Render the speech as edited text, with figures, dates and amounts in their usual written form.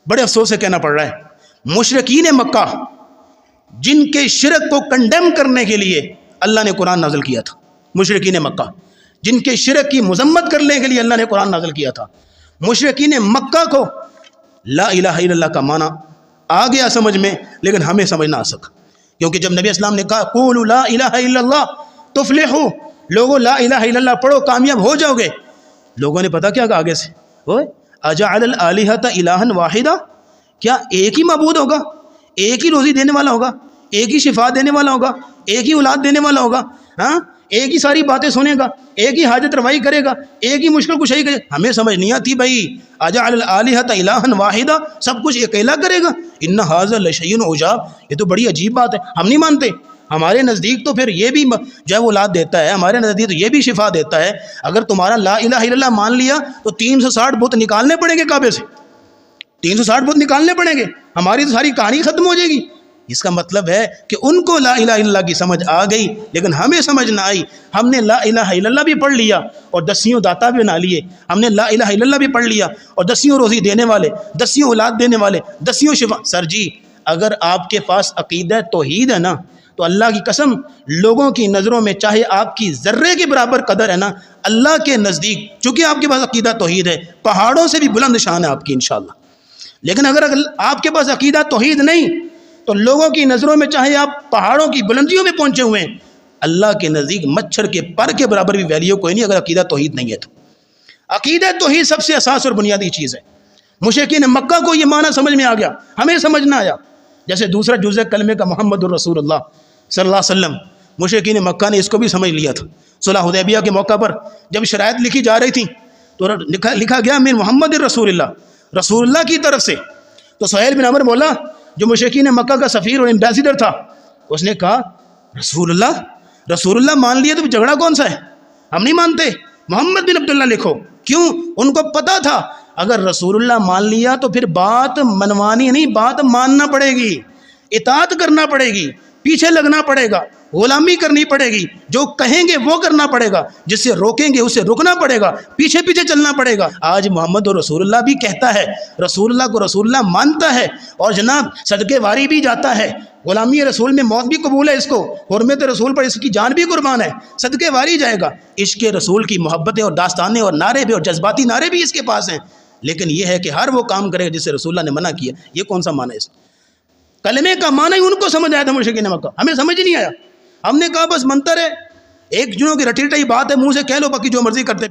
بڑے افسوس سے کہنا پڑ رہا ہے، مشرکین مکہ جن کے شرک کو کنڈیم کرنے کے لیے اللہ نے قرآن نازل کیا تھا، مشرکین مکہ جن کے شرک کی مذمت کرنے کے لیے اللہ نے قرآن نازل کیا تھا، مشرکین مکہ کو لا الہ الا اللہ کا معنی آ گیا سمجھ میں، لیکن ہمیں سمجھ نہ آ سکا، کیونکہ جب نبی اسلام نے کہا قولوا لا الہ الا اللہ تفلحوا، لوگوں لا الہ الا اللہ پڑھو کامیاب ہو جاؤ گے، لوگوں نے پتہ کیا کہا آگے سے، اجعل الالہۃ الہا واحدا، کیا ایک ہی معبود ہوگا، ایک ہی روزی دینے والا ہوگا، ایک ہی شفا دینے والا ہوگا، ایک ہی اولاد دینے والا ہوگا، ہاں ایک ہی ساری باتیں سنے گا، ایک ہی حاجت روائی کرے گا، ایک ہی مشکل کشائی کرے گا؟ ہمیں سمجھ نہیں آتی بھائی، اجعل الالہۃ الہا واحدا، سب کچھ اکیلا کرے گا، ان ھذا لشیء عجاب، یہ تو بڑی عجیب بات ہے، ہم نہیں مانتے، ہمارے نزدیک تو پھر یہ بھی جو ہے وہ اولاد دیتا ہے، ہمارے نزدیک تو یہ بھی شفا دیتا ہے، اگر تمہارا لا الہ الا اللہ مان لیا تو 360 بت نکالنے پڑیں گے کعبے سے، 360 بت نکالنے پڑیں گے، ہماری تو ساری کہانی ختم ہو جائے گی۔ اس کا مطلب ہے کہ ان کو لا الہ الا اللہ کی سمجھ آ گئی، لیکن ہمیں سمجھ نہ آئی، ہم نے لا الہ الا اللہ بھی پڑھ لیا اور دسیوں داتا بھی بنا لیے، ہم نے لا الہ الا اللہ بھی پڑھ لیا اور دسیوں روزی دینے والے، دسیوں اولاد دینے والے، دسیوں شفا۔ سر جی اگر آپ کے پاس عقیدہ توحید ہے نا تو اللہ کی قسم لوگوں کی نظروں میں چاہے آپ کی ذرے کے برابر قدر ہے نا، اللہ کے نزدیک چونکہ آپ کے پاس عقیدہ توحید ہے پہاڑوں سے بھی بلند شان ہے آپ کی انشاءاللہ، لیکن اگر آپ کے پاس عقیدہ توحید نہیں تو لوگوں کی نظروں میں چاہے آپ پہاڑوں کی بلندیوں میں پہنچے ہوئے ہیں، اللہ کے نزدیک مچھر کے پر کے برابر بھی ویلیو کوئی نہیں اگر عقیدہ توحید نہیں ہے تو۔ عقیدہ توحید سب سے اساس اور بنیادی چیز ہے۔ مشرکین مکہ کو یہ معنی سمجھ میں آ گیا، ہمیں سمجھ نہ آیا۔ جیسے دوسرا جزء کلمے کا محمد الرسول اللہ صلی اللہ علیہ وسلم، مشرکین مکہ نے اس کو بھی سمجھ لیا تھا۔ صلح حدیبیہ کے موقع پر جب شرائط لکھی جا رہی تھیں تو لکھا گیا من محمد الرسول اللہ، رسول اللہ کی طرف سے، تو سہیل بن عمرو مولا جو مشرکین مکہ کا سفیر اور ایمبیسیڈر تھا، اس نے کہا رسول اللہ مان لیے تو جھگڑا کون سا ہے، ہم نہیں مانتے، محمد بن عبداللہ لکھو۔ کیوں؟ ان کو پتا تھا اگر رسول اللہ مان لیا تو پھر بات منوانی نہیں، بات ماننا پڑے گی، اطاعت کرنا پڑے گی، پیچھے لگنا پڑے گا، غلامی کرنی پڑے گی، جو کہیں گے وہ کرنا پڑے گا، جس سے روکیں گے اسے رکنا پڑے گا، پیچھے پیچھے چلنا پڑے گا۔ آج محمد رسول اللہ بھی کہتا ہے، رسول اللہ کو رسول اللہ مانتا ہے، اور جناب صدقے واری بھی جاتا ہے، غلامی رسول میں موت بھی قبول ہے اس کو، حرمت رسول پر اس کی جان بھی قربان ہے، صدقے واری جائے گا۔ عشق رسول کی محبتیں اور داستانیں اور نعرے بھی اور جذباتی نعرے بھی اس کے پاس ہیں، لیکن یہ ہے کہ ہر وہ کام کرے جسے رسول اللہ نے منع کیا۔ یہ کون سا معنی ہے اس کلمے کا؟ معنی ہی ان کو سمجھ آیا تھا مشرکین مکہ، ہمیں سمجھ نہیں آیا۔ ہم نے کہا بس منتر ہے، ایک جنوں کی رٹی رٹائی بات ہے، منہ سے کہہ لو باقی جو مرضی کرتے